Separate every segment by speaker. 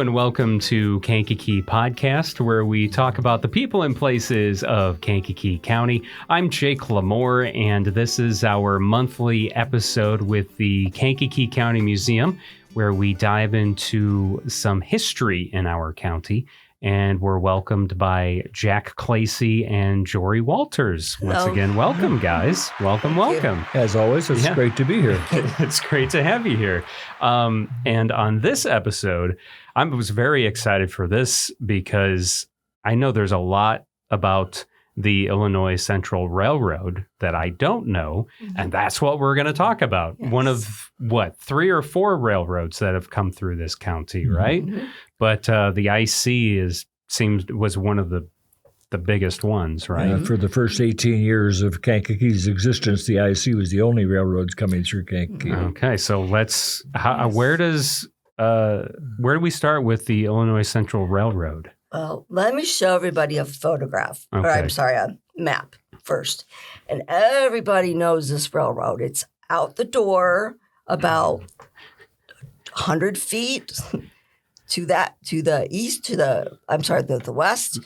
Speaker 1: and welcome to Kankakee Podcast, where we talk about the people and places of Kankakee County. I'm Jake Lamore, and this is our monthly episode with the Kankakee County Museum, where we dive into some history in our county. And we're welcomed by Jack Clacy and Jory Walters. Once again, welcome, guys. Welcome.
Speaker 2: As always, it's great to be here.
Speaker 1: It's great to have you here. And on this episode, I was very excited for this because I know there's a lot about the Illinois Central Railroad that I don't know, and that's what we're going to talk about. Yes. One of, 3 or 4 railroads that have come through this county, right? Mm-hmm. But the IC was one of the biggest ones, right?
Speaker 2: For the first 18 years of Kankakee's existence, the IC was the only railroads coming through Kankakee.
Speaker 1: Okay, so where do we start with the Illinois Central Railroad?
Speaker 3: Well, let me show everybody a photograph, a map first. And everybody knows this railroad. It's out the door about 100 feet to the east, the west.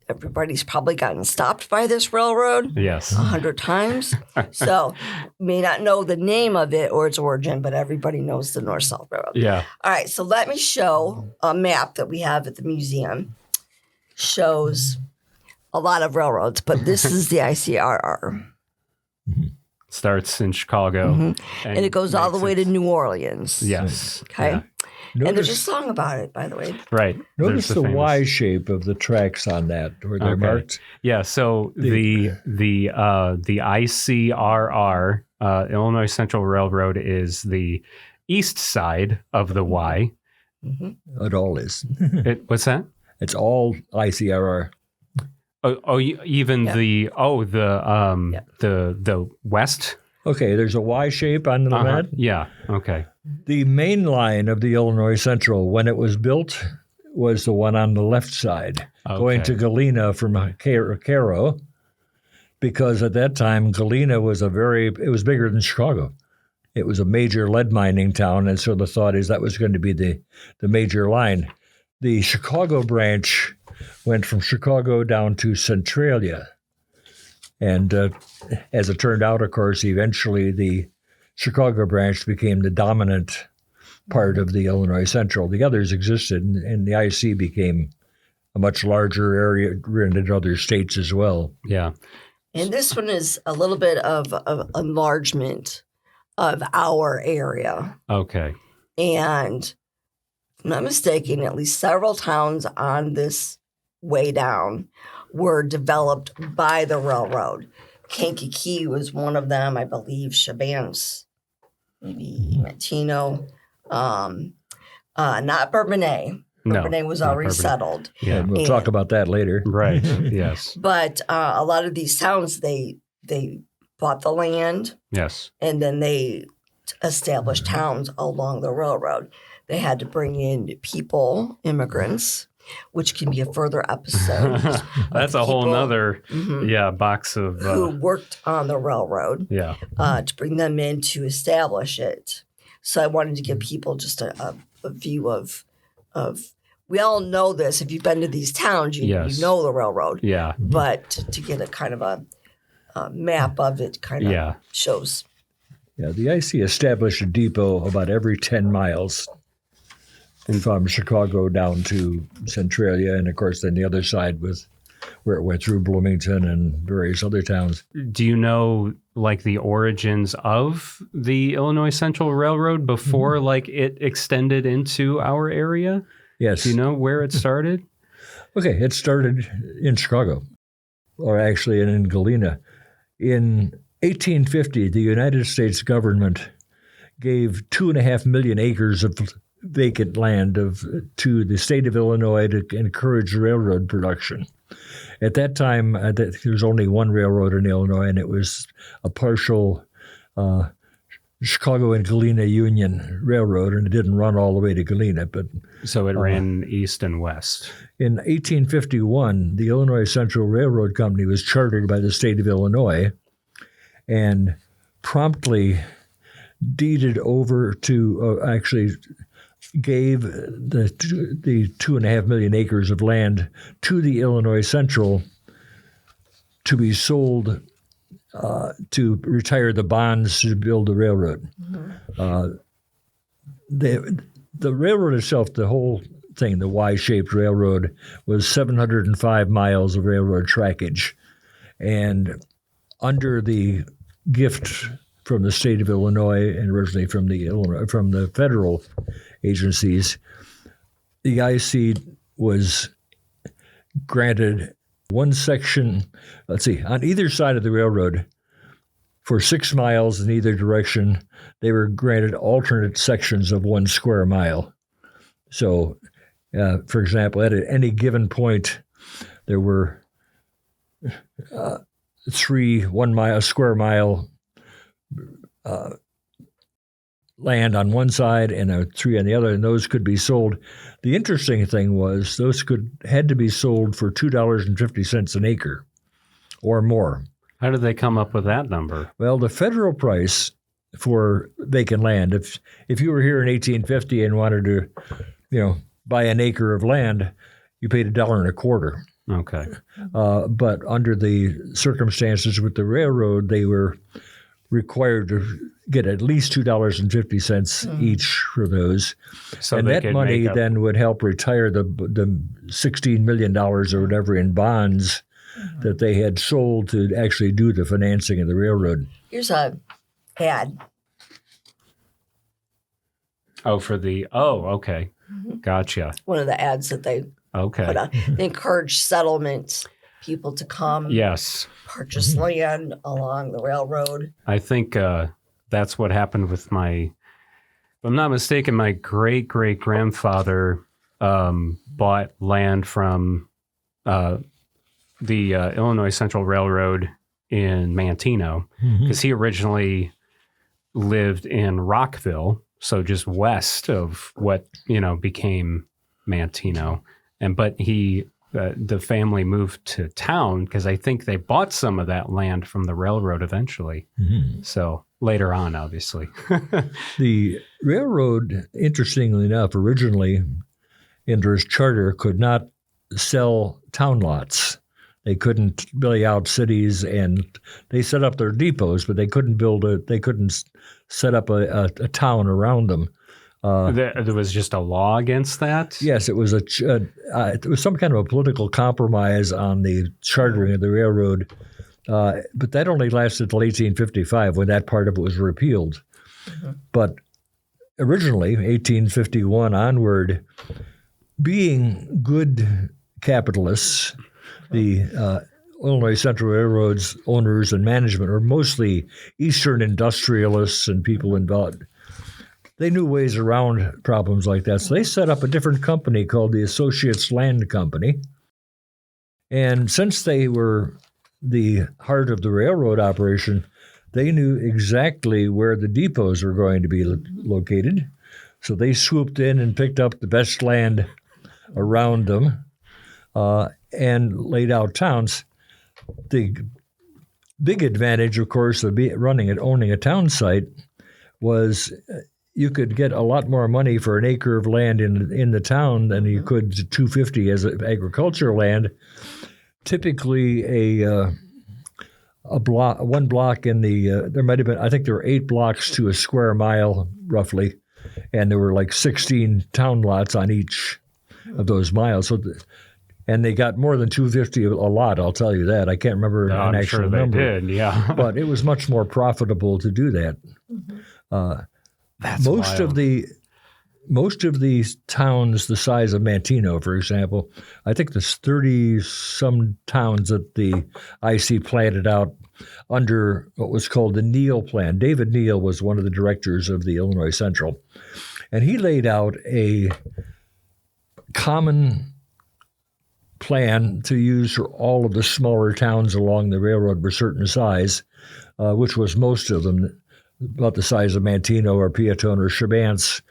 Speaker 3: Everybody's probably gotten stopped by this railroad.
Speaker 1: Yes.
Speaker 3: 100 times. So may not know the name of it or its origin, but everybody knows the North-South Railroad.
Speaker 1: Yeah.
Speaker 3: All right. So let me show a map that we have at the museum. Shows a lot of railroads, but this is the ICRR.
Speaker 1: Starts in Chicago.
Speaker 3: Mm-hmm. And it goes all the way to New Orleans.
Speaker 1: Yes.
Speaker 3: Okay. Yeah. And there's a song about it, by the way.
Speaker 1: Right.
Speaker 2: Notice the Y shape of the tracks on that, where they're marked.
Speaker 1: Yeah. So the ICRR, Illinois Central Railroad, is the east side of the Y.
Speaker 3: Mm-hmm.
Speaker 2: It all is.
Speaker 1: What's that?
Speaker 2: It's all ICRR.
Speaker 1: The west.
Speaker 2: Okay, there's a Y shape on the map.
Speaker 1: Yeah. Okay.
Speaker 2: The main line of the Illinois Central, when it was built, was the one on the left side, going to Galena from Cairo, because at that time Galena was it was bigger than Chicago. It was a major lead mining town, and so the thought is that was going to be the major line. The Chicago branch went from Chicago down to Centralia. And as it turned out, of course, eventually the Chicago branch became the dominant part of the Illinois Central. The others existed, and the IC became a much larger area in other states as well.
Speaker 1: Yeah.
Speaker 3: And this one is a little bit of enlargement of our area.
Speaker 1: Okay.
Speaker 3: And if I'm not mistaken, at least several towns on this way down were developed by the railroad. Kankakee was one of them, I believe. Chabance, maybe Matino, not Bourbonnais. Bourbonnais was already settled.
Speaker 2: Yeah, we'll talk about that later.
Speaker 1: Right. Yes.
Speaker 3: But a lot of these towns, they bought the land.
Speaker 1: Yes.
Speaker 3: And then they established towns along the railroad. They had to bring in people, immigrants, which can be a further episode.
Speaker 1: That's a whole nother box of...
Speaker 3: who worked on the railroad to bring them in to establish it. So I wanted to give people just a view of... We all know this. If you've been to these towns, you know the railroad.
Speaker 1: Yeah.
Speaker 3: But to get a kind of a map of it kind of shows.
Speaker 2: Yeah, the IC established a depot about every 10 miles from Chicago down to Centralia, and of course then the other side was where it went through Bloomington and various other towns.
Speaker 1: Do you know the origins of the Illinois Central Railroad before it extended into our area?
Speaker 2: Yes.
Speaker 1: Do you know where it started?
Speaker 2: Okay, it started in Chicago, or actually in Galena. In 1850, the United States government gave 2.5 million acres of vacant land to the state of Illinois to encourage railroad production. At that time, there was only one railroad in Illinois, and it was a partial Chicago and Galena Union Railroad, and it didn't run all the way to Galena.
Speaker 1: So it ran east and west.
Speaker 2: In 1851, the Illinois Central Railroad Company was chartered by the state of Illinois and promptly deeded over to gave the 2.5 million acres of land to the Illinois Central to be sold to retire the bonds to build the railroad. Mm-hmm. The railroad itself, the whole thing, the Y-shaped railroad, was 705 miles of railroad trackage. And under the gift from the state of Illinois and originally from the federal agencies, the IC was granted one section, on either side of the railroad, for 6 miles in either direction, they were granted alternate sections of 1 square mile. So, for example, at any given point, there were 3 square mile land on one side and 3 on the other, and those could be sold. The interesting thing was those had to be sold for $2.50 an acre or more.
Speaker 1: How did they come up with that number?
Speaker 2: Well, the federal price for vacant land, if you were here in 1850 and wanted to, buy an acre of land, you paid $1.25.
Speaker 1: Okay.
Speaker 2: But under the circumstances with the railroad, they were required to get at least $2.50 each for those. So and that money then would help retire the $16 million or whatever in bonds that they had sold to actually do the financing of the railroad.
Speaker 3: Here's a ad.
Speaker 1: Okay. Gotcha.
Speaker 3: One of the ads that they put on. They encourage settlements, people to come.
Speaker 1: Yes.
Speaker 3: Purchase land along the railroad.
Speaker 1: I think that's what happened with if I'm not mistaken, my great-great-grandfather bought land from the Illinois Central Railroad in Manteno because he originally lived in Rockville, so just west of what became Manteno, but the family moved to town because I think they bought some of that land from the railroad eventually. Mm-hmm. So later on, obviously.
Speaker 2: The railroad, interestingly enough, originally under its charter could not sell town lots. They couldn't belly out cities, and they set up their depots, but they couldn't set up a town around them.
Speaker 1: There was just a law against that?
Speaker 2: Yes, it was it was some kind of a political compromise on the chartering of the railroad, but that only lasted until 1855 when that part of it was repealed. Mm-hmm. But originally, 1851 onward, being good capitalists, the Illinois Central Railroad's owners and management are mostly Eastern industrialists and people involved. They knew ways around problems like that. So they set up a different company called the Associates Land Company. And since they were the heart of the railroad operation, they knew exactly where the depots were going to be located. So they swooped in and picked up the best land around them and laid out towns. The big advantage, of course, of owning a town site was you could get a lot more money for an acre of land in the town than you could $2.50 as agricultural land. Typically, one block in the there might have been, I think there were 8 blocks to a square mile roughly, and there were like 16 town lots on each of those miles. So, and they got more than $2.50 a lot. I'll tell you that. I can't remember an actual number.
Speaker 1: They did, yeah.
Speaker 2: But it was much more profitable to do that. Mm-hmm. Most of these towns the size of Manteno, for example, I think there's 30-some towns that the IC planted out under what was called the Neal Plan. David Neal was one of the directors of the Illinois Central, and he laid out a common plan to use for all of the smaller towns along the railroad of a certain size, which was most of them, about the size of Manteno or Peatone or Chabance.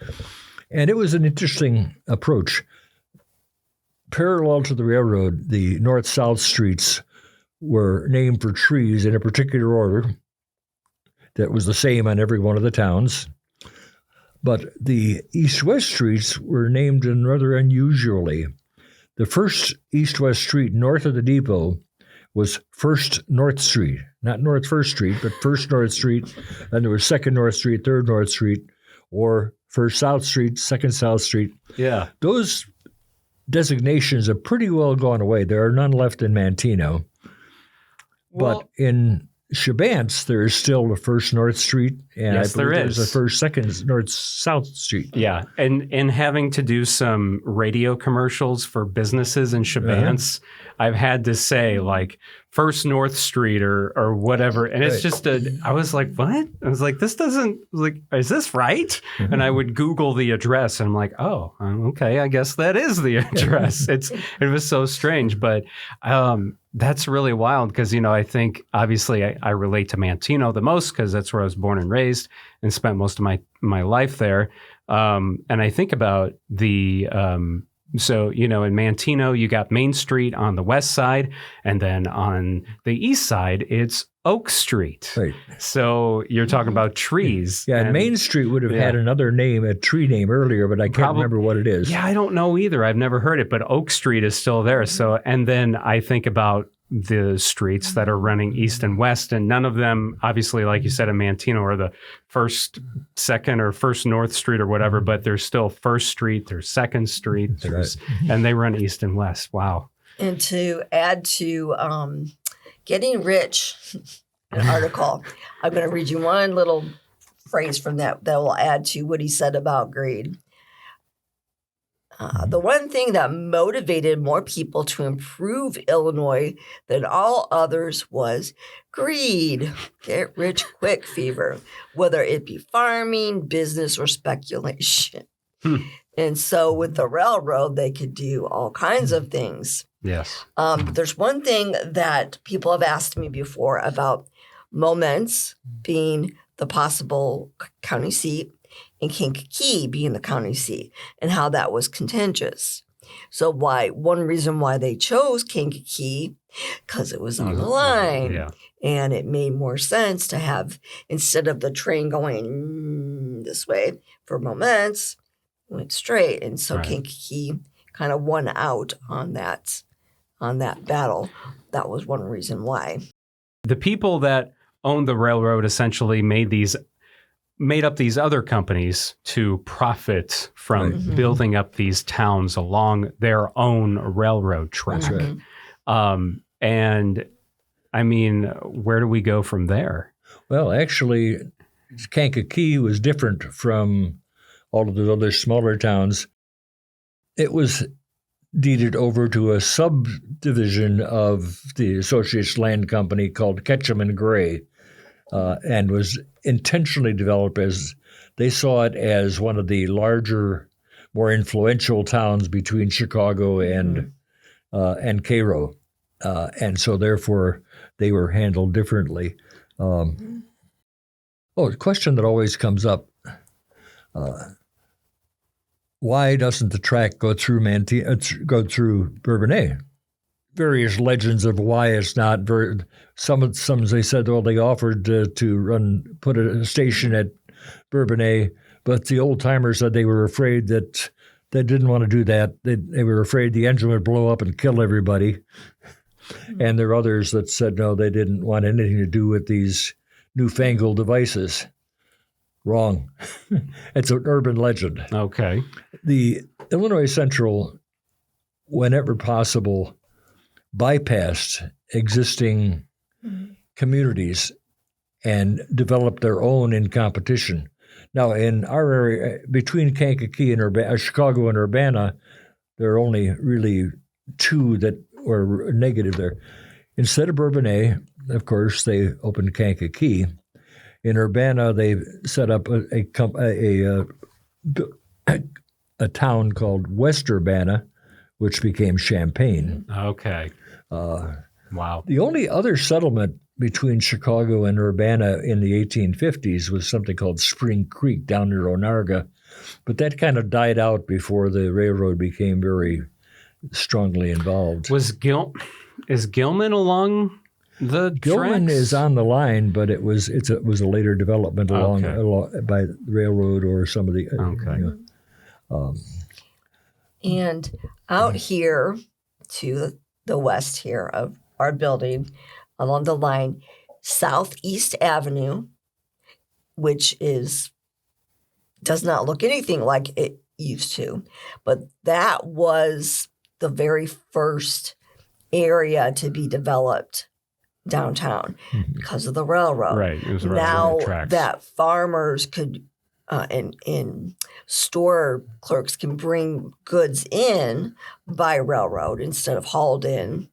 Speaker 2: And it was an interesting approach. Parallel to the railroad, the north-south streets were named for trees in a particular order that was the same on every one of the towns. But the east-west streets were named in rather unusually. The first east-west street north of the depot was First North Street, not North First Street, but First North Street. Then there was Second North Street, Third North Street, or First South Street, Second South Street.
Speaker 1: Yeah.
Speaker 2: Those designations have pretty well gone away. There are none left in Manteno. But in Shabance, there is still the First North Street, and
Speaker 1: yes,
Speaker 2: I believe
Speaker 1: there is
Speaker 2: a First Second North South Street.
Speaker 1: Yeah, and having to do some radio commercials for businesses in Shabance, I've had to say like First North Street or whatever, and it's just I was like, what? I was like, this doesn't like, is this right? And I would Google the address, and I'm like, oh, okay, I guess that is the address. It was so strange, but that's really wild because, you know, I think obviously I relate to Manteno the most because that's where I was born and raised and spent most of my life there. And I think about the, so, you know, in Manteno, you got Main Street on the west side, and then on the east side, it's Oak Street.
Speaker 2: Right.
Speaker 1: So you're talking about trees.
Speaker 2: Yeah, and Main Street would have had another name, a tree name earlier, but I can't remember what it is.
Speaker 1: Yeah, I don't know either. I've never heard it, but Oak Street is still there. So, and then I think about the streets that are running east and west, and none of them, obviously, like you said, in Manteno, are the First, Second, or First North Street or whatever, but there's still First Street, there's Second Street, and they run east and west. Wow.
Speaker 3: And to add to Getting Rich, an article, I'm going to read you one little phrase from that will add to what he said about greed. The one thing that motivated more people to improve Illinois than all others was greed, get rich quick fever, whether it be farming, business, or speculation. And so with the railroad, they could do all kinds of things.
Speaker 1: Yes.
Speaker 3: There's one thing that people have asked me before about Momence being the possible county seat and Kankakee being the county seat and how that was contentious. So one reason why they chose Kankakee, because it was on the line. And it made more sense to have, instead of the train going this way for Momence, went straight. And so Kankakee kind of won out on that battle. That was one reason why.
Speaker 1: The people that owned the railroad essentially made up these other companies to profit from building up these towns along their own railroad track.
Speaker 2: That's right.
Speaker 1: And I mean, where do we go from there?
Speaker 2: Well, actually, Kankakee was different from all of the other smaller towns. It was deeded over to a subdivision of the Associates Land Company called Ketchum and Gray, and was intentionally developed as they saw it as one of the larger, more influential towns between Chicago and Cairo, and so therefore they were handled differently. A question that always comes up: why doesn't the track go through Bourbonnais? Various legends of why it's not. Some they said, well, they offered to put a station at Bourbonnais, but the old timers said they were afraid that they didn't want to do that. They were afraid the engine would blow up and kill everybody. And there are others that said no, they didn't want anything to do with these newfangled devices. Wrong. It's an urban legend.
Speaker 1: Okay.
Speaker 2: The Illinois Central, whenever possible, bypassed existing communities and developed their own in competition. Now, in our area, between Kankakee and Chicago and Urbana, there are only really two that were negative there. Instead of Bourbonnais, of course, they opened Kankakee. In Urbana, they set up a town called West Urbana, which became Champaign.
Speaker 1: Okay. Wow.
Speaker 2: The only other settlement between Chicago and Urbana in the 1850s was something called Spring Creek down near Onarga, but that kind of died out before the railroad became very strongly involved.
Speaker 1: Is Gilman along
Speaker 2: Gilman is on the line, but it was a later development along by the railroad or some of the.
Speaker 3: And out here to the west here of our building, along the line, Southeast Avenue, which does not look anything like it used to, but that was the very first area to be developed downtown because of the railroad.
Speaker 1: Right. It was
Speaker 3: now
Speaker 1: tracks.
Speaker 3: That farmers could and store clerks can bring goods in by railroad instead of hauled in,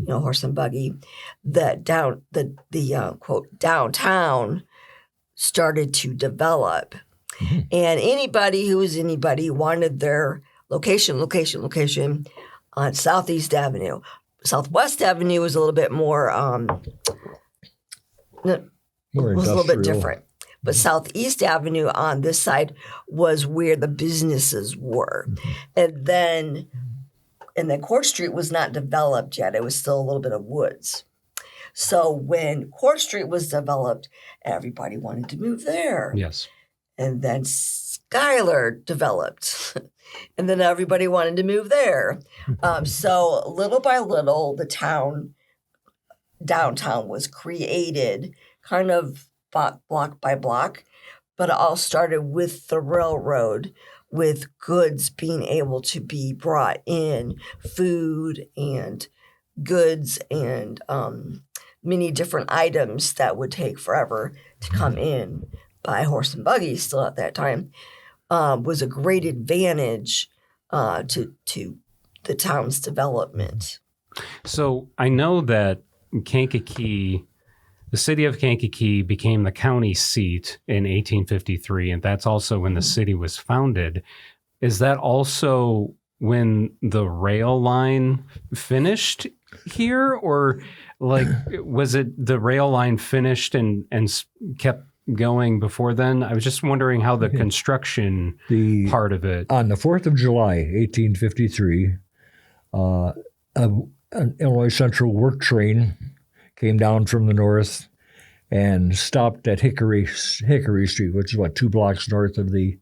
Speaker 3: horse and buggy. That quote downtown started to develop, and anybody who was anybody wanted their location on Southeast Avenue. Southwest Avenue was a little bit more was a little bit different. But Southeast Avenue on this side was where the businesses were. And then Court Street was not developed yet. It was still a little bit of woods. So when Court Street was developed, everybody wanted to move there.
Speaker 1: Yes.
Speaker 3: And then Schuyler developed. And then everybody wanted to move there. So little by little, the downtown was created kind of block by block, but it all started with the railroad, with goods being able to be brought in, food and goods and many different items that would take forever to come in by horse and buggy still at that time, was a great advantage to the town's development.
Speaker 1: So I know that Kankakee, the city of Kankakee became the county seat in 1853, and that's also when the city was founded. Is that also when the rail line finished here, or was it the rail line finished and kept going before then? I was just wondering how the construction part of it.
Speaker 2: On the 4th of July, 1853, an Illinois Central work train came down from the north and stopped at Hickory Street, which is 2 blocks north of the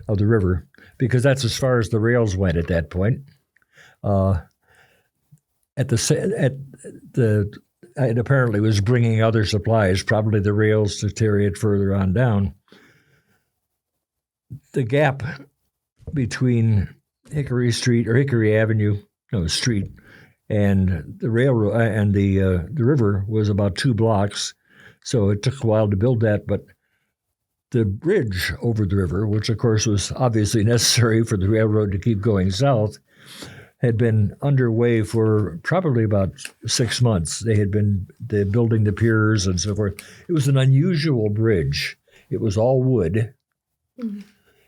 Speaker 2: river, because that's as far as the rails went at that point. It apparently was bringing other supplies, probably the rails to carry it further on down. The gap between Hickory Street or Hickory Avenue, street, and the railroad and the river was about 2 blocks, so it took a while to build that. But the bridge over the river, which of course was obviously necessary for the railroad to keep going south, had been underway for probably about 6 months. They had been building the piers and so forth. It was an unusual bridge. It was all wood,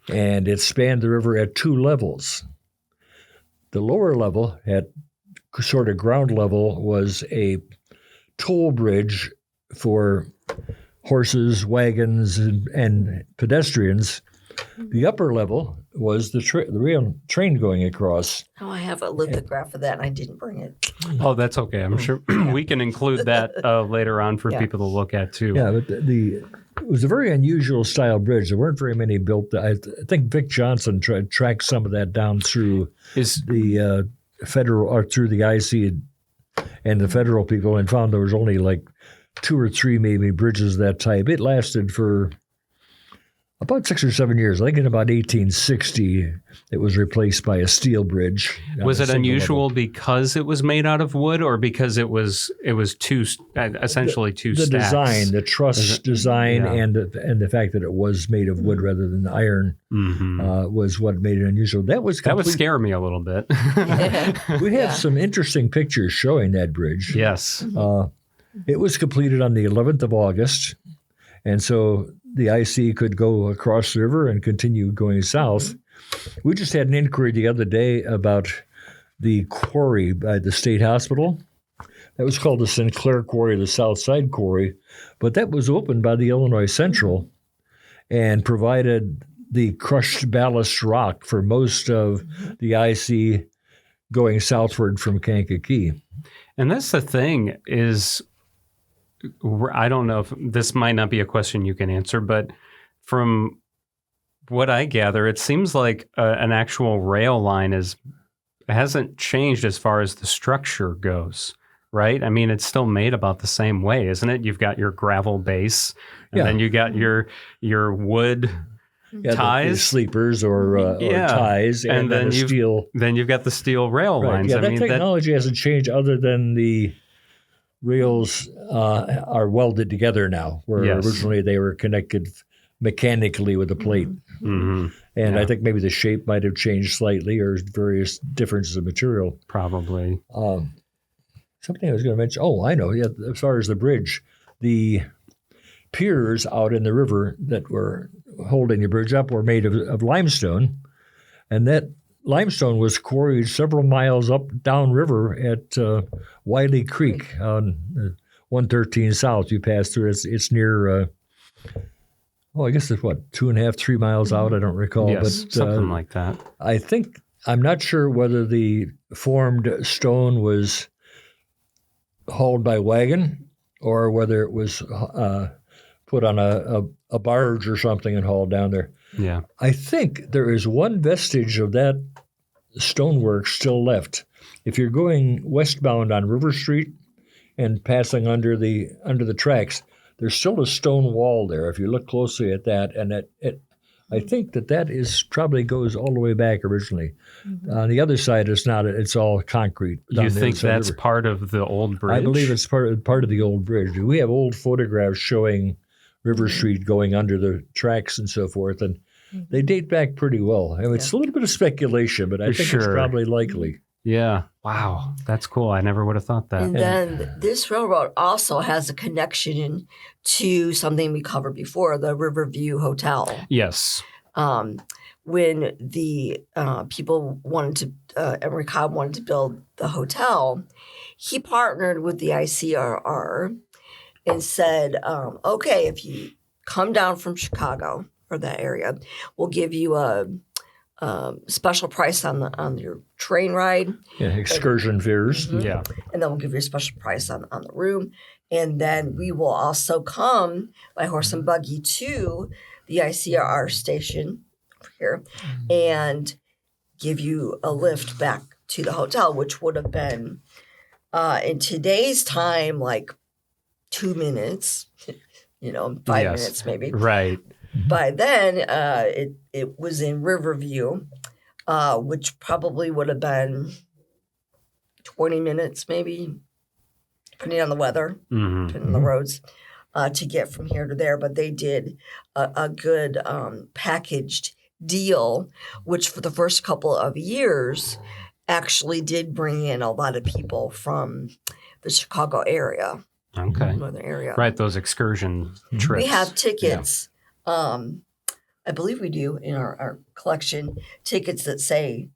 Speaker 2: and it spanned the river at 2 levels. The lower level, at sort of ground level, was a toll bridge for horses, wagons, and pedestrians. The upper level was the rail train going across.
Speaker 3: Oh, I have a lithograph of that, and I didn't bring it.
Speaker 1: Oh, that's okay. I'm sure we can include that later on for people to look at, too.
Speaker 2: Yeah, but it was a very unusual style bridge. There weren't very many built. I think Vic Johnson tracked some of that down through the federal, or through the IC and the federal people, and found there was only 2 or 3 maybe bridges of that type. It lasted for about 6 or 7 years. I think in about 1860, it was replaced by a steel bridge.
Speaker 1: Was it unusual because it was made out of wood, or because it was essentially two
Speaker 2: the
Speaker 1: stacks?
Speaker 2: Design, the truss design, and the fact that it was made of wood rather than iron was what made it unusual. That would
Speaker 1: scare me a little bit.
Speaker 2: We have some interesting pictures showing that bridge.
Speaker 1: Yes.
Speaker 2: It was completed on the 11th of August, and so the IC could go across the river and continue going south. We just had an inquiry the other day about the quarry by the state hospital. That was called the Sinclair Quarry, the South Side Quarry, but that was opened by the Illinois Central and provided the crushed ballast rock for most of the IC going southward from Kankakee.
Speaker 1: And that's the thing is, I don't know if this might not be a question you can answer, but from what I gather, it seems like an actual rail line hasn't changed as far as the structure goes, right? I mean, it's still made about the same way, isn't it? You've got your gravel base, and then you got your wood ties,
Speaker 2: the sleepers or ties, and then the steel.
Speaker 1: Then you've got the steel rail lines.
Speaker 2: Yeah, that technology hasn't changed, other than the rails are welded together now, where originally they were connected mechanically with a plate.
Speaker 1: Mm-hmm.
Speaker 2: And I think maybe the shape might have changed slightly, or various differences of material.
Speaker 1: Probably.
Speaker 2: Something I was going to mention. Oh, I know. Yeah, as far as the bridge, the piers out in the river that were holding the bridge up were made of limestone, and that limestone was quarried several miles downriver at Wiley Creek on 113 South. You pass through. It's near. I guess it's 2.5, 3 miles out. I don't recall,
Speaker 1: yes,
Speaker 2: but
Speaker 1: something like that.
Speaker 2: I'm not sure whether the formed stone was hauled by wagon or whether it was put on a barge or something and hauled down there.
Speaker 1: Yeah,
Speaker 2: I think there is one vestige of that stonework still left. If you're going westbound on River Street and passing under the tracks, there's still a stone wall there. If you look closely at that, and I think that is probably goes all the way back originally. Mm-hmm. On the other side, it's not. It's all concrete.
Speaker 1: You think that's part of the old bridge?
Speaker 2: I believe it's part of the old bridge. We have old photographs showing River Street going under the tracks and so forth, and they date back pretty well. I mean, it's a little bit of speculation, but I think it's probably likely.
Speaker 1: Yeah. Wow. That's cool. I never would have thought that.
Speaker 3: And then this railroad also has a connection to something we covered before, the Riverview Hotel.
Speaker 1: Yes.
Speaker 3: When the people wanted to, Emory Cobb wanted to build the hotel, he partnered with the ICRR and said, okay, if you come down from Chicago or that area, we'll give you a special price on your train ride.
Speaker 2: Yeah, excursion fares.
Speaker 3: Mm-hmm.
Speaker 1: Yeah.
Speaker 3: And then we'll give you a special price on the room. And then we will also come by horse and buggy to the ICRR station here and give you a lift back to the hotel, which would have been, in today's time, like 2 minutes, 5 minutes maybe.
Speaker 1: Right.
Speaker 3: By then, it was in Riverview, which probably would have been 20 minutes maybe, depending on the weather, depending on the roads, to get from here to there. But they did a good packaged deal, which for the first couple of years actually did bring in a lot of people from the Chicago area.
Speaker 1: Okay.
Speaker 3: Northern area.
Speaker 1: Right, those excursion trips.
Speaker 3: We have tickets. Yeah. I believe we do in our collection, tickets that say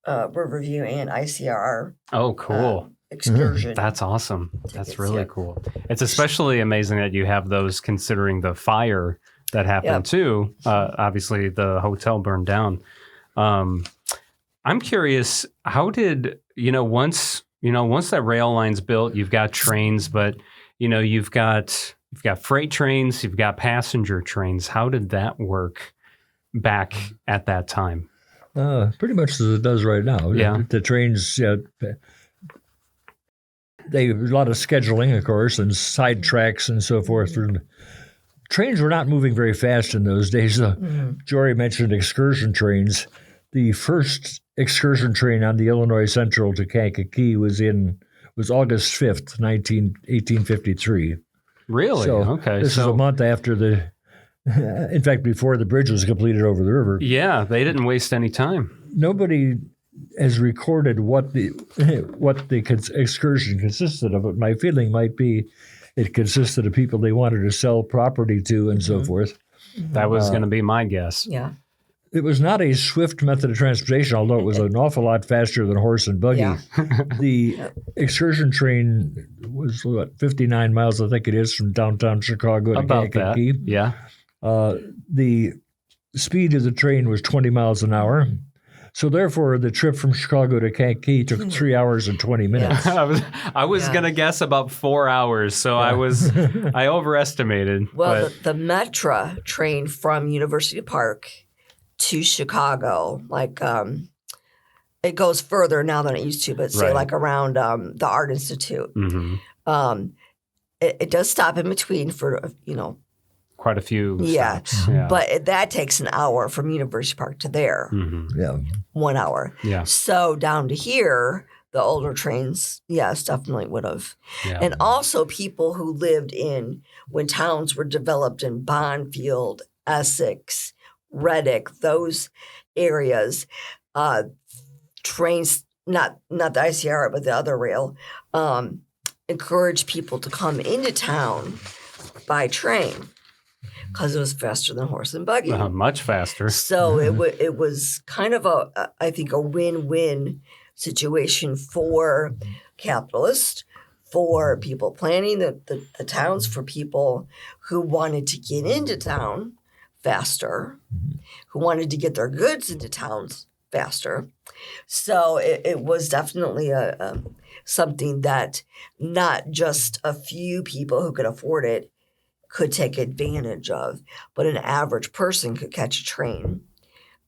Speaker 3: Riverview and ICRR.
Speaker 1: Oh, cool.
Speaker 3: Excursion.
Speaker 1: That's awesome. That's really cool. It's especially amazing that you have those considering the fire that happened too. Obviously, the hotel burned down. I'm curious, how did, once that rail line's built, you've got trains, but, you've got freight trains, you've got passenger trains. How did that work back at that time?
Speaker 2: Pretty much as it does right now.
Speaker 1: Yeah.
Speaker 2: The trains, they a lot of scheduling, of course, and side tracks and so forth. Trains were not moving very fast in those days. Jory mentioned excursion trains. The first excursion train on the Illinois Central to Kankakee was August 5th, 1853.
Speaker 1: Really?
Speaker 2: So
Speaker 1: okay.
Speaker 2: This is a month after in fact, before the bridge was completed over the river.
Speaker 1: Yeah, they didn't waste any time.
Speaker 2: Nobody has recorded what the excursion consisted of. But my feeling might be it consisted of people they wanted to sell property to and so forth.
Speaker 1: That was going to be my guess.
Speaker 3: Yeah.
Speaker 2: It was not a swift method of transportation, although it was an awful lot faster than horse and buggy.
Speaker 3: Yeah.
Speaker 2: The excursion train was, 59 miles, I think it is, from downtown Chicago to Kankakee.
Speaker 1: Yeah.
Speaker 2: The speed of the train was 20 miles an hour. So therefore, the trip from Chicago to Kankakee took 3 hours and 20 minutes.
Speaker 1: I was gonna guess about 4 hours, so I overestimated.
Speaker 3: Well, the Metra train from University Park to Chicago, like it goes further now than it used to, but say like around the Art Institute.
Speaker 1: Mm-hmm.
Speaker 3: It does stop in between for
Speaker 1: quite a few stops. Yeah.
Speaker 3: But that takes an hour from University Park to there.
Speaker 1: Mm-hmm.
Speaker 2: Yeah.
Speaker 3: 1 hour.
Speaker 1: Yeah.
Speaker 3: So down to here, the older trains, yes, definitely would have.
Speaker 1: Yeah.
Speaker 3: And also people who lived when towns were developed in Bondfield, Essex, Reddick, those areas, trains, not the ICR, but the other rail, encouraged people to come into town by train because it was faster than horse and buggy.
Speaker 1: Much faster.
Speaker 3: So it was kind of I think a win-win situation for capitalists, for people planning the towns, for people who wanted to get into town faster, who wanted to get their goods into towns faster. So it was definitely something that not just a few people who could afford it could take advantage of, but an average person could catch a train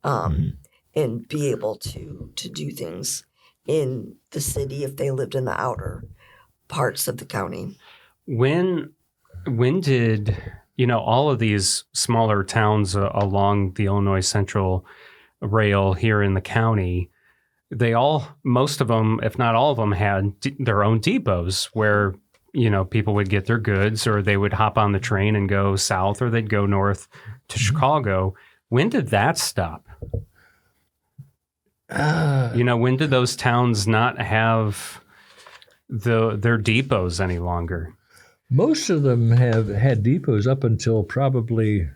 Speaker 3: and be able to do things in the city if they lived in the outer parts of the county.
Speaker 1: When did all of these smaller towns along the Illinois Central Rail here in the county, most of them, if not all of them, had their own depots where people would get their goods, or they would hop on the train and go south, or they'd go north to Chicago. When did that stop? When did those towns not have their depots any longer?
Speaker 2: Most of them have had depots up until probably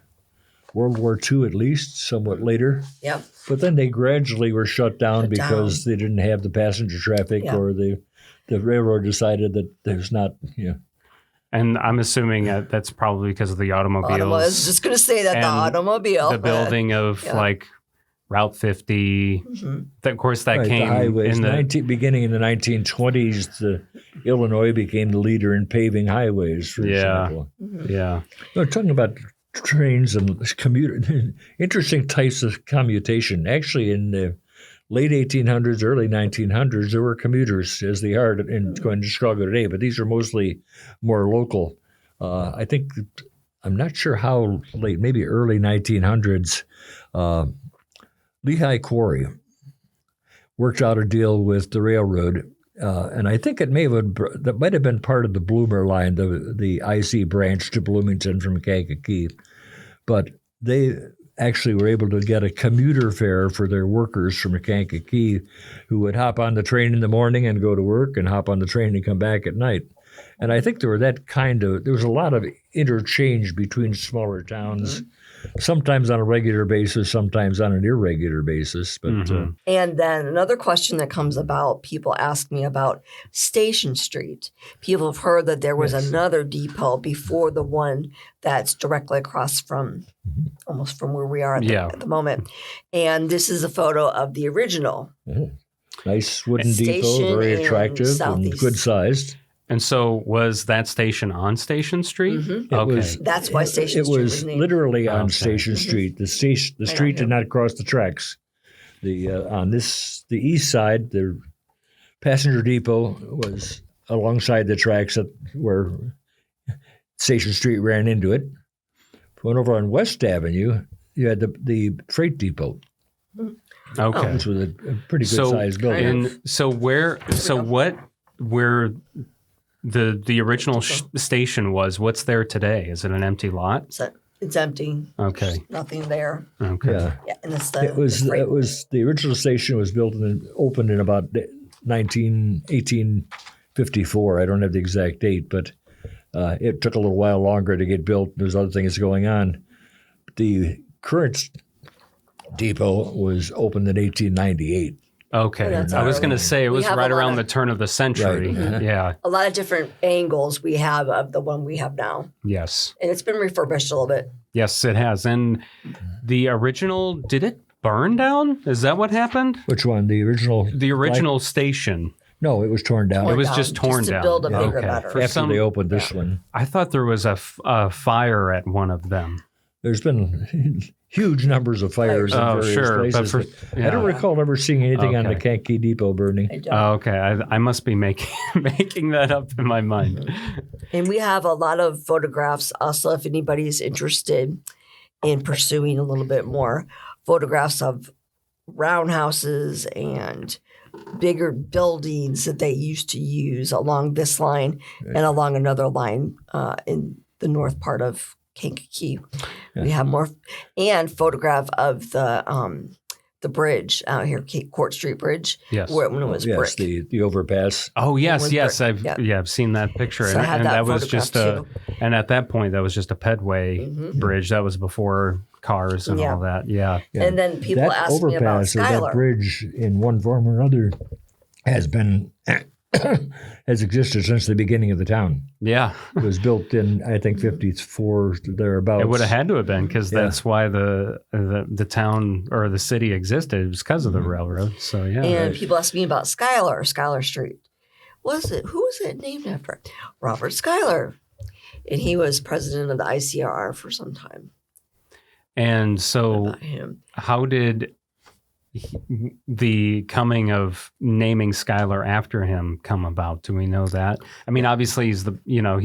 Speaker 2: World War II, at least, somewhat later.
Speaker 3: Yep.
Speaker 2: But then they gradually were shut down because they didn't have the passenger traffic, or the railroad decided that there's not,
Speaker 1: And I'm assuming that's probably because of the automobiles.
Speaker 3: I was just going to say that the automobile.
Speaker 1: The building of like Route 50. Mm-hmm. Of course, that came
Speaker 2: the highways.
Speaker 1: in
Speaker 2: beginning in the 1920s, Illinois became the leader in paving highways, for example.
Speaker 3: Mm-hmm.
Speaker 1: Yeah.
Speaker 2: We're talking about trains and interesting types of commutation. Actually, in the late 1800s, early 1900s, there were commuters, as they are going to Chicago today, but these are mostly more local. I think, I'm not sure how late, maybe early 1900s, Lehigh Quarry worked out a deal with the railroad, and I think that might have been part of the Bloomer line, the IC branch to Bloomington from Kankakee, but they actually were able to get a commuter fare for their workers from Kankakee who would hop on the train in the morning and go to work, and hop on the train and come back at night. And I think there was a lot of interchange between smaller towns, sometimes on a regular basis, sometimes on an irregular basis. But
Speaker 3: and then another question that comes about, people ask me about Station Street. People have heard that there was another depot before the one that's directly across from, almost from where we are at the moment. And this is a photo of the original.
Speaker 2: Nice wooden depot, very attractive and good sized.
Speaker 1: And so was that station on Station Street?
Speaker 3: Mm-hmm. That's why Station Street was named.
Speaker 2: Literally on Station Street. The street did not cross the tracks. On the east side, the passenger depot was alongside the tracks where Station Street ran into it. Went over on West Avenue, you had the freight depot.
Speaker 1: Okay,
Speaker 2: which was a pretty good sized building.
Speaker 1: And so where the original station was, what's there today? Is it an empty lot?
Speaker 3: It's empty.
Speaker 1: Okay.
Speaker 3: There's nothing there.
Speaker 1: Okay.
Speaker 3: Yeah, and
Speaker 2: it was the original station was built and opened in about 1854. I don't have the exact date, but it took a little while longer to get built. There's other things going on. The current depot was opened in 1898.
Speaker 1: Okay. I was going to say it was right around the turn of the century. Right. Yeah.
Speaker 3: A lot of different angles we have of the one we have now.
Speaker 1: Yes.
Speaker 3: And it's been refurbished a little bit.
Speaker 1: Yes, it has. And the original, did it burned down? Is that what happened?
Speaker 2: Which one? The original
Speaker 1: station.
Speaker 2: No, it was torn down.
Speaker 1: It was just torn
Speaker 3: to
Speaker 1: down.
Speaker 3: build a bigger, better.
Speaker 2: After they opened this one.
Speaker 1: I thought there was a fire at one of them.
Speaker 2: There's been huge numbers of fires in various places. But I don't recall ever seeing anything on the Kankakee Depot burning.
Speaker 1: Okay. I must be making that up in my mind.
Speaker 3: And we have a lot of photographs also, if anybody's interested in pursuing a little bit more, photographs of roundhouses and bigger buildings that they used to use along this line and along another line in the north part of Kankakee. Yeah. We have more, and photograph of the bridge out here, Court Street Bridge.
Speaker 2: Yes,
Speaker 3: where when it was brick.
Speaker 2: the overpass.
Speaker 1: Oh yes, I've seen that picture,
Speaker 3: so
Speaker 1: and that was just and at that point that was just a pedway bridge. That was before cars and all that. Yeah.
Speaker 3: And then people ask me about Skylar.
Speaker 2: That bridge, in one form or another, has been. Has existed since the beginning of the town.
Speaker 1: Yeah.
Speaker 2: It was built in, I think, 54, thereabouts.
Speaker 1: It would have had to have been, because that's why the town or the city existed. It was because of the railroad. So, yeah.
Speaker 3: And people ask me about Skylar Street. Who was it named after? Robert Skylar. And he was president of the ICR for some time.
Speaker 1: And so how did the coming of naming Skylar after him come about? Do we know that? I mean, obviously he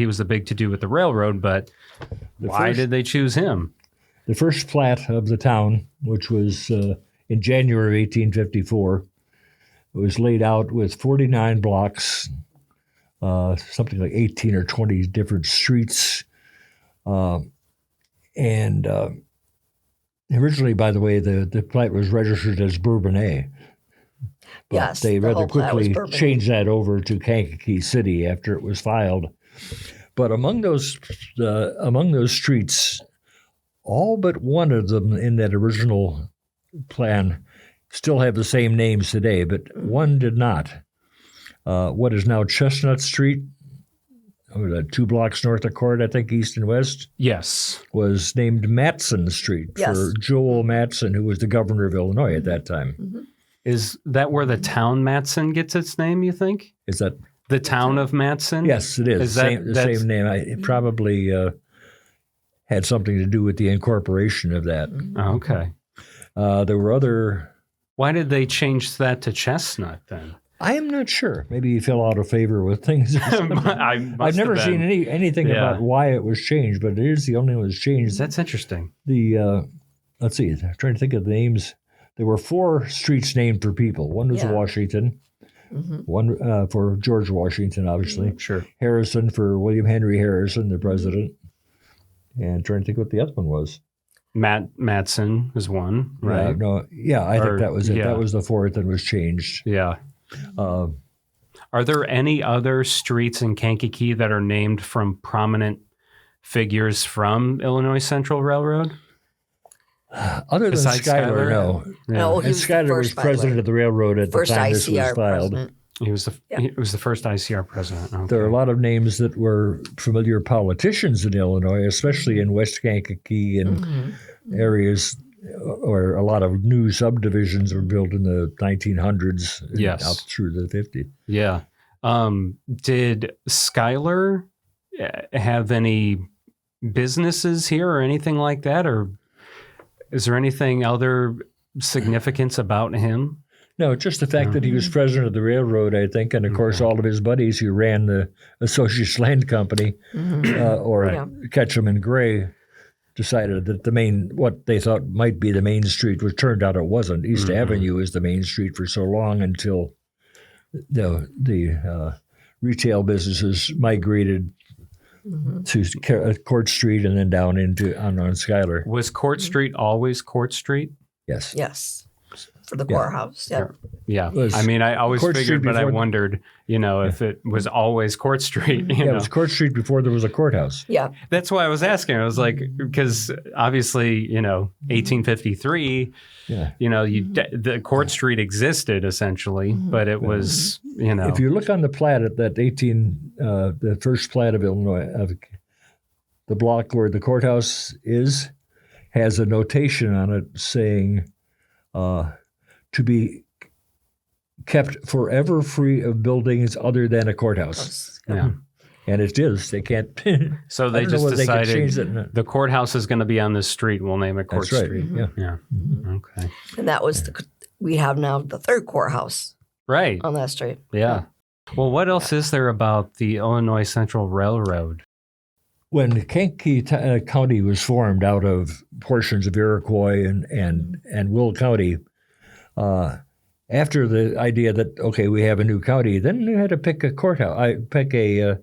Speaker 1: was the big to do with the railroad, but why did they choose him?
Speaker 2: The first plat of the town, which was in January of 1854, was laid out with 49 blocks, something like 18 or 20 different streets, and originally, by the way, the plat was registered as Bourbonnais. But
Speaker 3: yes,
Speaker 2: they rather quickly changed that over to Kankakee City after it was filed. But among those streets, all but one of them in that original plan still have the same names today, but one did not. What is now Chestnut Street, 2 blocks north of Court, I think, east and west.
Speaker 1: Yes.
Speaker 2: Was named Matson Street for Joel Matson, who was the governor of Illinois at that time.
Speaker 3: Mm-hmm.
Speaker 1: Is that where the town Matson gets its name, you think?
Speaker 2: Is that
Speaker 1: the town of Matson?
Speaker 2: Yes, it is. The same name. It probably had something to do with the incorporation of that.
Speaker 1: Oh, okay.
Speaker 2: There were other...
Speaker 1: Why did they change that to Chestnut then?
Speaker 2: I am not sure. Maybe he fell out of favor with things. I've never seen anything about why it was changed, but it is the only one that's changed.
Speaker 1: That's interesting.
Speaker 2: Let's see. I'm trying to think of the names. There were 4 streets named for people. One was Washington. One for George Washington, obviously.
Speaker 1: Sure.
Speaker 2: Harrison for William Henry Harrison, the president. And trying to think what the other one was.
Speaker 1: Matson was one, right?
Speaker 2: I think that was it. That was the 4th that was changed.
Speaker 1: Yeah. Are there any other streets in Kankakee that are named from prominent figures from Illinois Central Railroad?
Speaker 2: Other than Skylar, no.
Speaker 3: No,
Speaker 2: Skylar was president of the railroad at the time this was filed.
Speaker 3: President.
Speaker 1: He was the first ICR president. Okay.
Speaker 2: There are a lot of names that were familiar politicians in Illinois, especially in West Kankakee and areas where a lot of new subdivisions were built in the 1900s out through the 50s.
Speaker 1: Yeah. Did Skylar have any businesses here or anything like that? Or is there anything other significance about him?
Speaker 2: No, just the fact that he was president of the railroad, I think, and of course all of his buddies who ran the Associates Land Company Ketchum and Gray decided that what they thought might be the main street, which turned out it wasn't. East Avenue is the main street for so long until the retail businesses migrated to Court Street and then down on Schuyler.
Speaker 1: Was Court Street always Court Street?
Speaker 2: Yes.
Speaker 3: Yes. For the courthouse.
Speaker 1: Yeah. I mean, I always figured, but I wondered, if it was always Court Street.
Speaker 2: It was Court Street before there was a courthouse.
Speaker 3: Yeah.
Speaker 1: That's why I was asking. I was like, because obviously, 1853, the Court Street existed essentially, but it was,
Speaker 2: If you look on the plat at that the first plat of Illinois, the block where the courthouse has a notation on it saying to be kept forever free of buildings other than a courthouse.
Speaker 1: Yeah.
Speaker 2: And it is. They can't.
Speaker 1: So they just decided the courthouse is going to be on this street. We'll name it Court
Speaker 2: That's right.
Speaker 1: Street.
Speaker 2: Yeah.
Speaker 1: Okay.
Speaker 3: And that was we have now the third courthouse
Speaker 1: Right.
Speaker 3: on that street.
Speaker 1: Yeah. Well, what else is there about the Illinois Central Railroad?
Speaker 2: When Kankakee County was formed out of portions of Iroquois and Will County, after the idea that, okay, we have a new county, then you had to pick a courthouse, pick a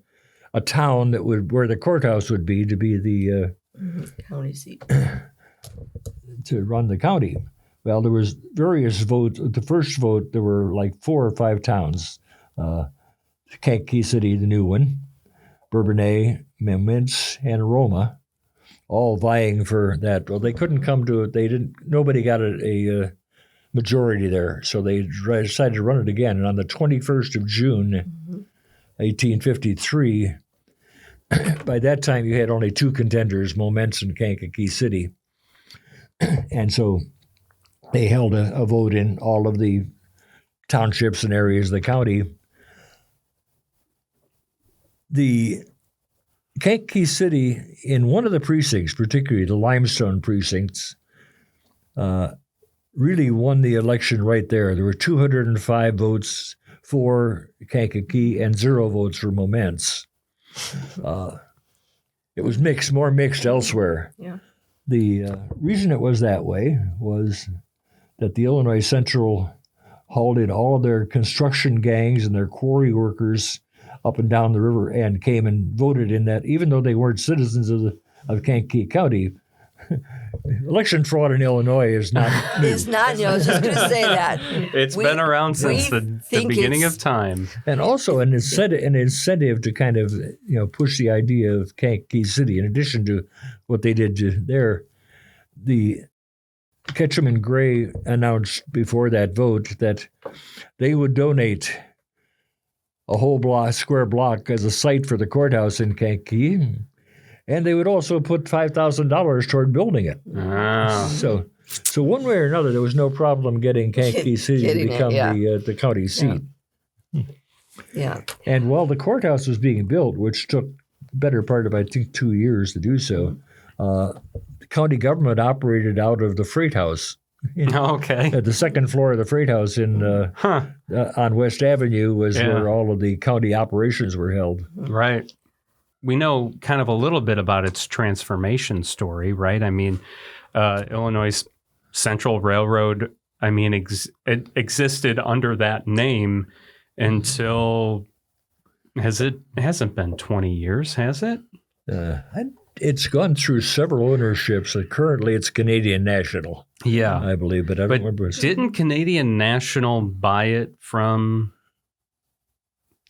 Speaker 2: town that where the courthouse would be to be the
Speaker 3: county seat
Speaker 2: to run the county. Well, there was various votes. The first vote, there were like 4 or 5 towns. Kankakee City, the new one, Bourbonnais, Mintz, and Aroma, all vying for that. Well, they couldn't come to it. Nobody got a majority there, so they decided to run it again. And on the 21st of June, 1853, by that time you had only 2 contenders, Momence and Kankakee City. And so they held a vote in all of the townships and areas of the county. The Kankakee City, in one of the precincts, particularly the limestone precincts, really won the election right there. There were 205 votes for Kankakee and 0 votes for Momence. It was mixed, more mixed elsewhere.
Speaker 3: Yeah.
Speaker 2: The reason it was that way was that the Illinois Central hauled in all of their construction gangs and their quarry workers up and down the river and came and voted in that, even though they weren't citizens of Kankakee County. Election fraud in Illinois is not new.
Speaker 3: It's not new. I was just going to say that.
Speaker 1: It's been around since the beginning of time.
Speaker 2: And also an incentive to kind of push the idea of Kankakee City, in addition to what they did there. The Ketchum and Gray announced before that vote that they would donate a whole square block as a site for the courthouse in Kankakee. And they would also put $5,000 toward building it.
Speaker 1: Ah.
Speaker 2: So one way or another, there was no problem getting Kankakee City to become the county seat.
Speaker 3: Yeah.
Speaker 2: And while the courthouse was being built, which took the better part of, I think, 2 years to do so, the county government operated out of the Freight House.
Speaker 1: Okay.
Speaker 2: At the second floor of the Freight House on West Avenue was where all of the county operations were held.
Speaker 1: Right. We know kind of a little bit about its transformation story, right? I mean, Illinois Central Railroad, I mean, it existed under that name until, it hasn't been 20 years, has it?
Speaker 2: It's gone through several ownerships. Currently, it's Canadian National.
Speaker 1: Yeah.
Speaker 2: I believe, but I don't remember.
Speaker 1: Didn't Canadian National buy it from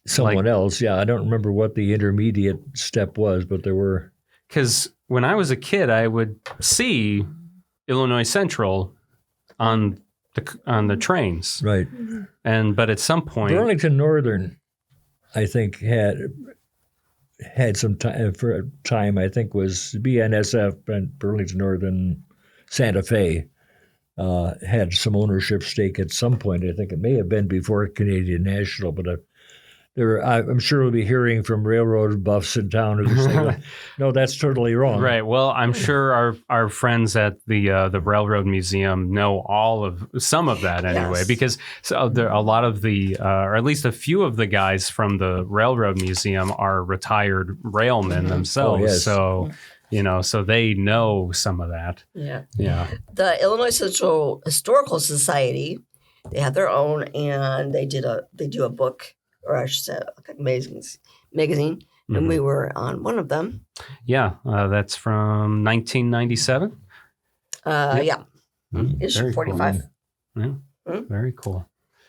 Speaker 2: someone else? Yeah, I don't remember what the intermediate step was, but there were.
Speaker 1: Because when I was a kid, I would see Illinois Central on the trains,
Speaker 2: right?
Speaker 1: But at some point,
Speaker 2: Burlington Northern, I think, had some time for a time. I think was BNSF and Burlington Northern Santa Fe had some ownership stake at some point. I think it may have been before Canadian National, but I'm sure we'll be hearing from railroad buffs in town who say, no, that's totally wrong.
Speaker 1: Right. Well, I'm sure our friends at the Railroad Museum know some of that anyway, because there a lot of or at least a few of the guys from the Railroad Museum are retired railmen themselves.
Speaker 2: Oh, yes.
Speaker 1: So, so they know some of that.
Speaker 3: Yeah.
Speaker 1: Yeah.
Speaker 3: The Illinois Central Historical Society, they have their own, and they do a book, or I should say, like a magazine, and we were on one of them.
Speaker 1: Yeah, that's from 1997.
Speaker 3: Yeah, issue 45.
Speaker 1: Cool. Yeah, very cool.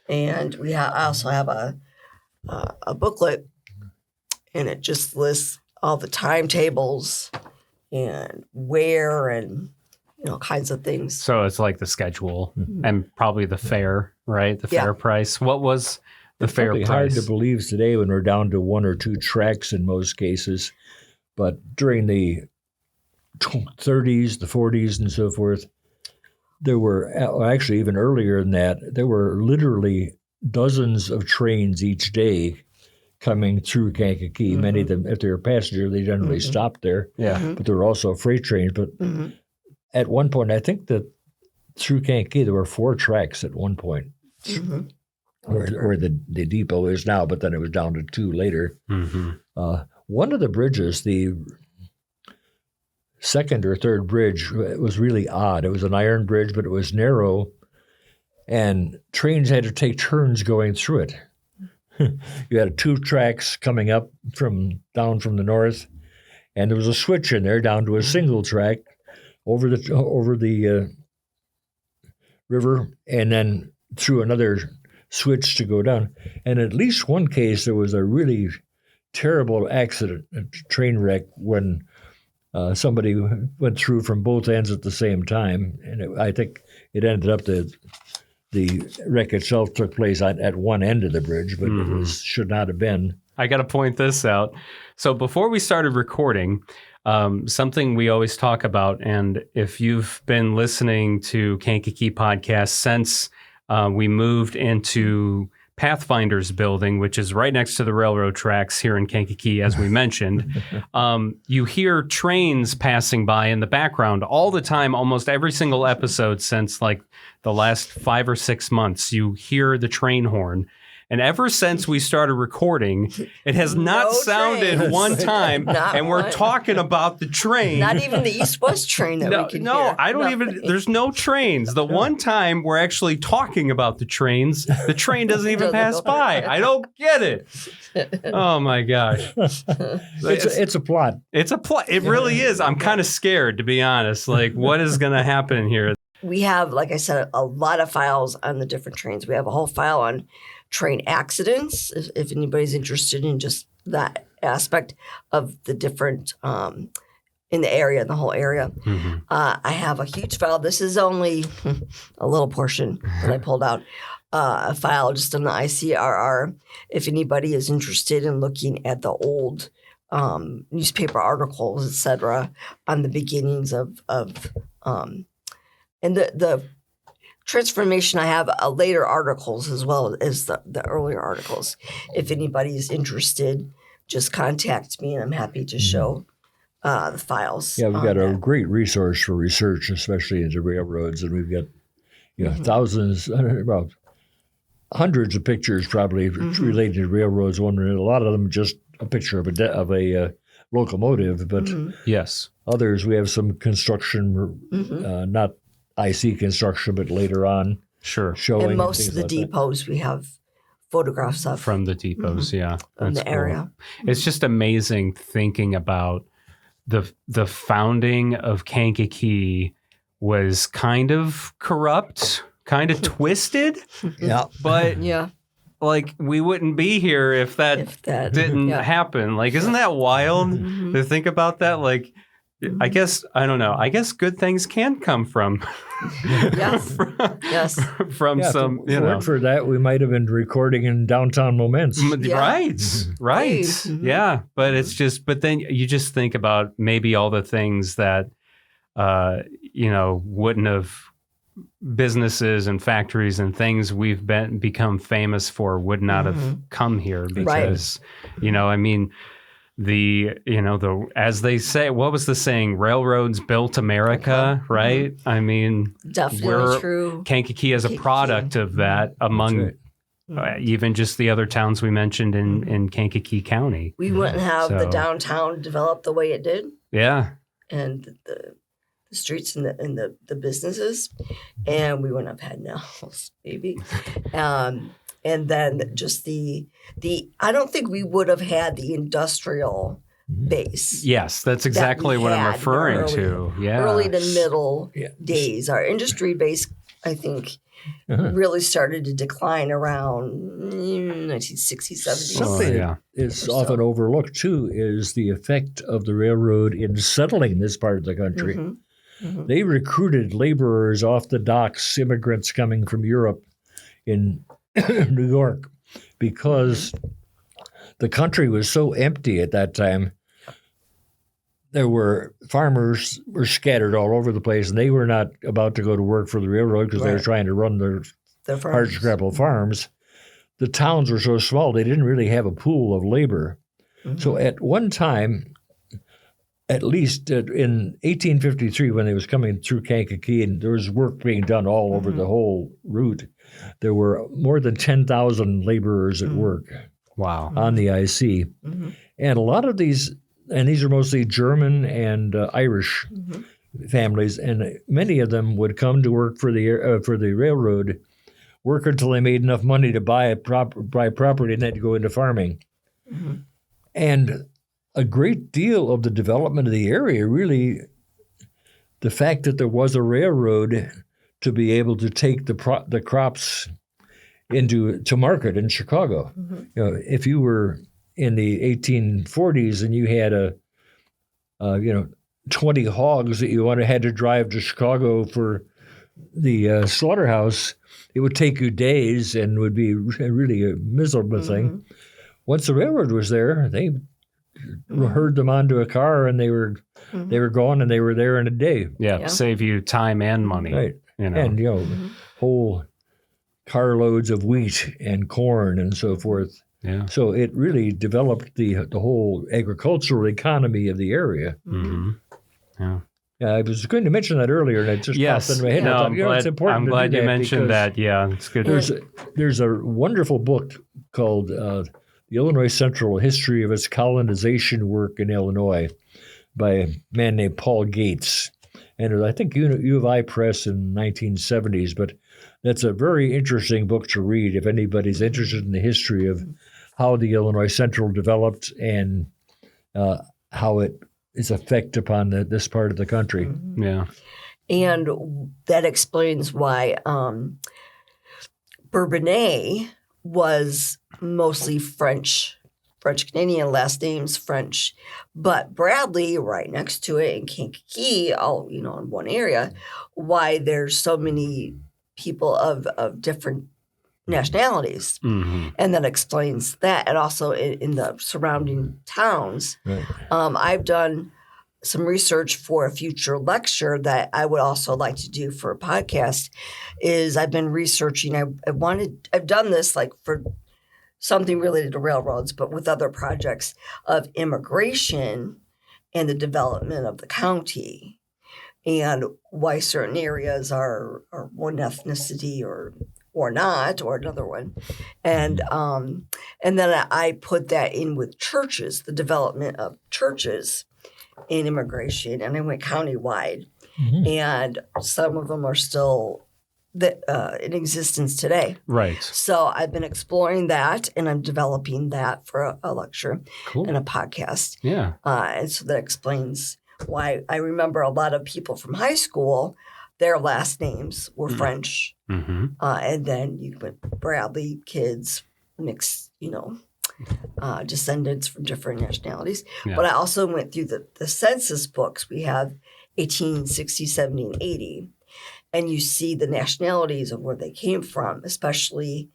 Speaker 3: And I also have a booklet, and it just lists all the timetables and where and kinds of things.
Speaker 1: So it's like the schedule and probably the fare, right? The fare price. What was the fair price?
Speaker 2: Hard to believe today when we're down to 1 or 2 tracks in most cases, but during the 30s, the 40s, and so forth, there were actually even earlier than that. There were literally dozens of trains each day coming through Kankakee. Mm-hmm. Many of them, if they were passenger, they generally stopped there.
Speaker 1: Yeah,
Speaker 2: but there were also freight trains. But at one point, I think that through Kankakee there were 4 tracks at one point. Where the depot is now, but then it was down to 2 later. One of the bridges, the second or third bridge, it was really odd. It was an iron bridge, but it was narrow, and trains had to take turns going through it. You had 2 tracks coming up down from the north, and there was a switch in there down to a single track over the river, and then through another switch to go down. And at least one case, there was a really terrible accident, a train wreck, when somebody went through from both ends at the same time. And I think it ended up that the wreck itself took place at one end of the bridge, but it should not have been.
Speaker 1: I got to point this out. So before we started recording, something we always talk about, and if you've been listening to Kankakee Podcast since we moved into Pathfinder's building, which is right next to the railroad tracks here in Kankakee, as we mentioned, you hear trains passing by in the background all the time, almost every single episode since like the last 5 or 6 months. You hear the train horn. And ever since we started recording, it has not sounded
Speaker 3: trains.
Speaker 1: one time, and we're talking about the train.
Speaker 3: Not even the east-west train that we can hear.
Speaker 1: I don't even, there's no trains. The one time we're actually talking about the trains, the train doesn't even pass by. I don't get it. Oh my gosh.
Speaker 2: It's a plot.
Speaker 1: It's a plot. It really is. I'm kind of scared, to be honest. Like, what is going to happen here?
Speaker 3: We have, like I said, a lot of files on the different trains. We have a whole file on train accidents, if anybody's interested in just that aspect of the different in the area, the whole area. I have a huge file. This is only a little portion that I pulled out. A file just on the ICRR. If anybody is interested in looking at the old newspaper articles, etc., on the beginnings of and the transformation, I have later articles as well as the earlier articles. If anybody is interested, just contact me and I'm happy to show the files.
Speaker 2: Yeah, we've got a great resource for research, especially into railroads, and we've got thousands, well, hundreds of pictures probably related to railroads. One, a lot of them just a picture of a locomotive, but
Speaker 1: yes,
Speaker 2: others we have some construction, not IC construction, but later on, showing.
Speaker 3: And most of the depots we have photographs of
Speaker 1: from the depots,
Speaker 3: in the area.
Speaker 1: It's just amazing thinking about the founding of Kankakee was kind of corrupt, kind of twisted, but like we wouldn't be here if that didn't happen. Like, isn't that wild to think about that? Like, I guess, I don't know. I guess good things can come from from some,
Speaker 2: For that, we might have been recording in downtown Moments.
Speaker 1: Right. Yeah. But it's just, but then you just think about maybe all the things that, wouldn't have, businesses and factories and things we've become famous for would not have come here because, I mean, as they say, what was the saying? Railroads built America, right? I mean,
Speaker 3: definitely true.
Speaker 1: Kankakee is a product of that among even just the other towns we mentioned in Kankakee County.
Speaker 3: We wouldn't have the downtown developed the way it did.
Speaker 1: Yeah.
Speaker 3: And the streets and the businesses, and we wouldn't have had nails, maybe. And then just the I don't think we would have had the industrial base.
Speaker 1: Yes, that's exactly what I'm referring to. Yeah.
Speaker 3: Early to middle days. Our industry base, I think, really started to decline around 1960s, 70s.
Speaker 2: Something is often overlooked, too, is the effect of the railroad in settling this part of the country. They recruited laborers off the docks, immigrants coming from Europe in New York, because the country was so empty at that time. there were farmers were scattered all over the place, and they were not about to go to work for the railroad because they were trying to run their hardscrabble farms. The towns were so small, they didn't really have a pool of labor. Mm-hmm. So at one time, at least in 1853, when they was coming through Kankakee, and there was work being done all over the whole route, there were more than 10,000 laborers at work.
Speaker 1: Wow.
Speaker 2: On the IC. Mm-hmm. And a lot of these, and these are mostly German and Irish families, and many of them would come to work for the railroad, work until they made enough money to buy property, and then go into farming. Mm-hmm. And a great deal of the development of the area, really, the fact that there was a railroad to be able to take the crops to market in Chicago. Mm-hmm. You know, if you were in the 1840s and you had 20 hogs that you had to drive to Chicago for the slaughterhouse, it would take you days and would be really a miserable thing. Once the railroad was there, they herd them onto a car, and they were gone, and they were there in a day.
Speaker 1: Yeah, save you time and money.
Speaker 2: Right, and whole carloads of wheat and corn and so forth.
Speaker 1: Yeah.
Speaker 2: So it really developed the whole agricultural economy of the area.
Speaker 1: Mm-hmm. Yeah.
Speaker 2: Yeah, I was going to mention that earlier, and it just popped in my head.
Speaker 1: No,
Speaker 2: it's important.
Speaker 1: I'm glad you mentioned that. Yeah, it's good.
Speaker 2: There's a wonderful book called The Illinois Central History of its Colonization Work in Illinois by a man named Paul Gates. And I think U of I Press in the 1970s, but that's a very interesting book to read if anybody's interested in the history of how the Illinois Central developed and how its effect upon this part of the country.
Speaker 3: Mm-hmm.
Speaker 1: Yeah.
Speaker 3: And that explains why Bourbonnais was mostly French Canadian, last name's French, but Bradley, right next to it, and Kankakee, all in one area, why there's so many people of different nationalities, and that explains that, and also in the surrounding towns. Right. I've done some research for a future lecture that I would also like to do for a podcast. Is I've been researching. I've done this like for something related to railroads, but with other projects of immigration and the development of the county, and why certain areas are one ethnicity or not, or another one. And then I put that in with churches, the development of churches in immigration, and I went countywide. Mm-hmm. And some of them are still in existence today.
Speaker 1: Right.
Speaker 3: So I've been exploring that, and I'm developing that for a lecture and a podcast.
Speaker 1: Yeah.
Speaker 3: And so that explains why I remember a lot of people from high school, their last names were French. Mm-hmm. And then you went Bradley kids, mixed, descendants from different nationalities. Yeah. But I also went through the census books. We have 1860, 70, and 80. And you see the nationalities of where they came from, especially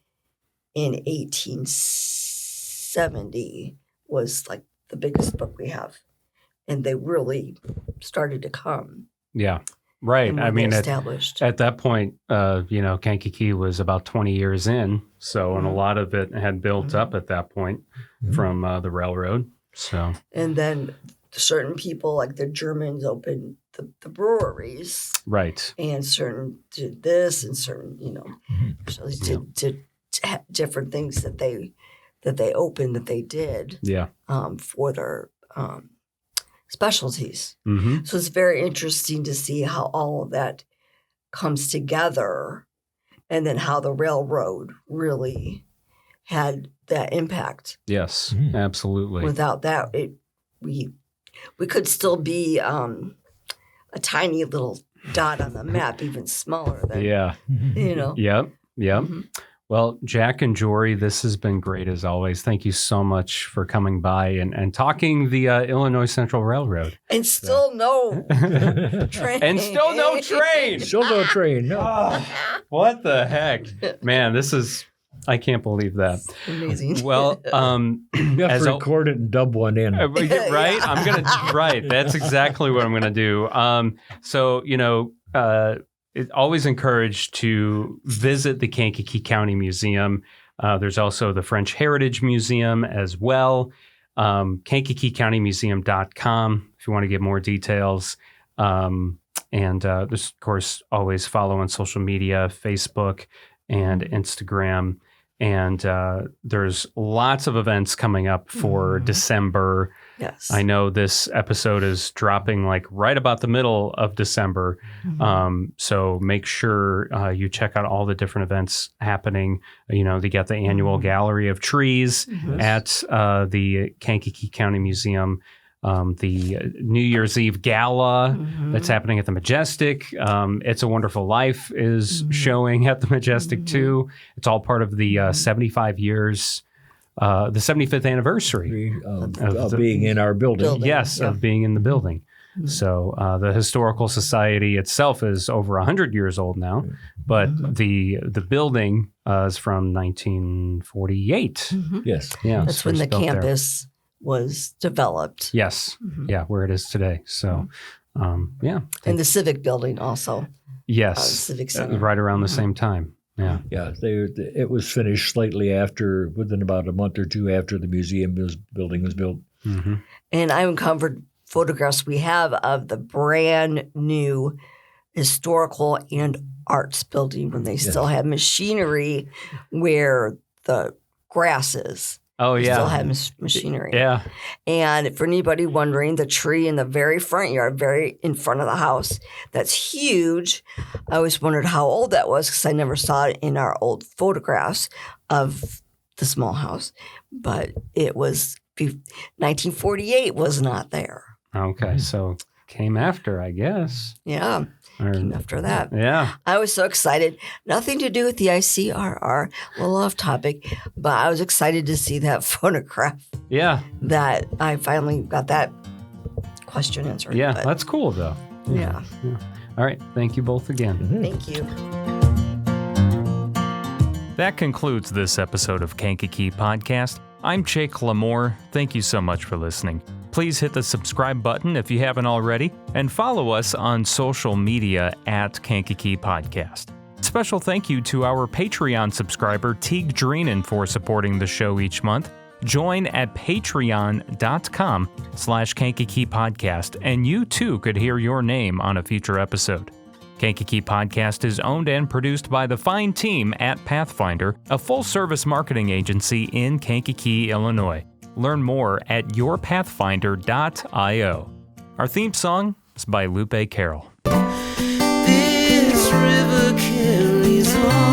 Speaker 3: in 1870 was like the biggest book we have. And they really started to come.
Speaker 1: Yeah, right. I mean,
Speaker 3: established.
Speaker 1: At that point, Kankakee was about 20 years in. So, and a lot of it had built up at that point from the railroad. So,
Speaker 3: and then certain people, like the Germans, opened the breweries,
Speaker 1: right? And
Speaker 3: certain did this, and certain, so did different things that they opened, that they did, for their specialties. Mm-hmm. So it's very interesting to see how all of that comes together, and then how the railroad really had that impact.
Speaker 1: Yes, absolutely.
Speaker 3: Without that, we could still be a tiny little dot on the map, even smaller than,
Speaker 1: Yep. Mm-hmm. Well, Jack and Jory, this has been great as always. Thank you so much for coming by and talking the Illinois Central Railroad.
Speaker 3: And still no train.
Speaker 1: And still no train.
Speaker 2: Still no train. No.
Speaker 1: Oh, what the heck? Man, this is I can't believe that.
Speaker 3: Amazing.
Speaker 1: Well,
Speaker 2: you have to record it and dub one in.
Speaker 1: Right? I'm going to, right. That's exactly what I'm going to do. So, always encouraged to visit the Kankakee County Museum. There's also the French Heritage Museum as well. KankakeeCountyMuseum.com if you want to get more details. And this, of course, always follow on social media, Facebook and Instagram. And there's lots of events coming up for December.
Speaker 3: Yes.
Speaker 1: I know this episode is dropping like right about the middle of December. So make sure you check out all the different events happening. They got the annual Gallery of Trees at the Kankakee County Museum. The New Year's Eve Gala that's happening at the Majestic. It's a Wonderful Life is showing at the Majestic too. It's all part of the 75 years, the 75th anniversary
Speaker 2: of being in our building.
Speaker 1: Yes, of being in the building. So the Historical Society itself is over 100 years old now, but the building is from 1948.
Speaker 2: Yes.
Speaker 1: Yeah,
Speaker 3: that's when the campus was developed.
Speaker 1: Yes. Yeah, where it is today. So, yeah.
Speaker 3: And the Civic Building also.
Speaker 1: Yes.
Speaker 3: Civic Center.
Speaker 1: Right around the same time. Yeah.
Speaker 2: Yeah. It was finished slightly after, within about a month or two after the building was built.
Speaker 3: And I uncovered photographs we have of the brand new historical and arts building when they still had machinery where the grass is.
Speaker 1: Oh, yeah.
Speaker 3: Still have machinery.
Speaker 1: Yeah.
Speaker 3: And for anybody wondering, the tree in the very front yard, very in front of the house, that's huge. I always wondered how old that was because I never saw it in our old photographs of the small house. But it was 1948 was not there.
Speaker 1: Okay. So came after, I guess.
Speaker 3: Yeah. Came after that.
Speaker 1: Yeah.
Speaker 3: I was so excited. Nothing to do with the ICRR, a little off topic, but I was excited to see that photograph.
Speaker 1: Yeah.
Speaker 3: That I finally got that question answered.
Speaker 1: Yeah, that's cool though.
Speaker 3: Yeah.
Speaker 1: All right. Thank you both again.
Speaker 3: Thank you.
Speaker 1: That concludes this episode of Kankakee Podcast. I'm Jake Lamore. Thank you so much for listening. Please hit the subscribe button if you haven't already, and follow us on social media at Kankakee Podcast. Special thank you to our Patreon subscriber, Teague Dreenan, for supporting the show each month. Join at patreon.com/Kankakee Podcast, and you too could hear your name on a future episode. Kankakee Podcast is owned and produced by the fine team at Pathfinder, a full-service marketing agency in Kankakee, Illinois. Learn more at yourpathfinder.io. Our theme song is by Lupe Carroll.
Speaker 4: This river carries on.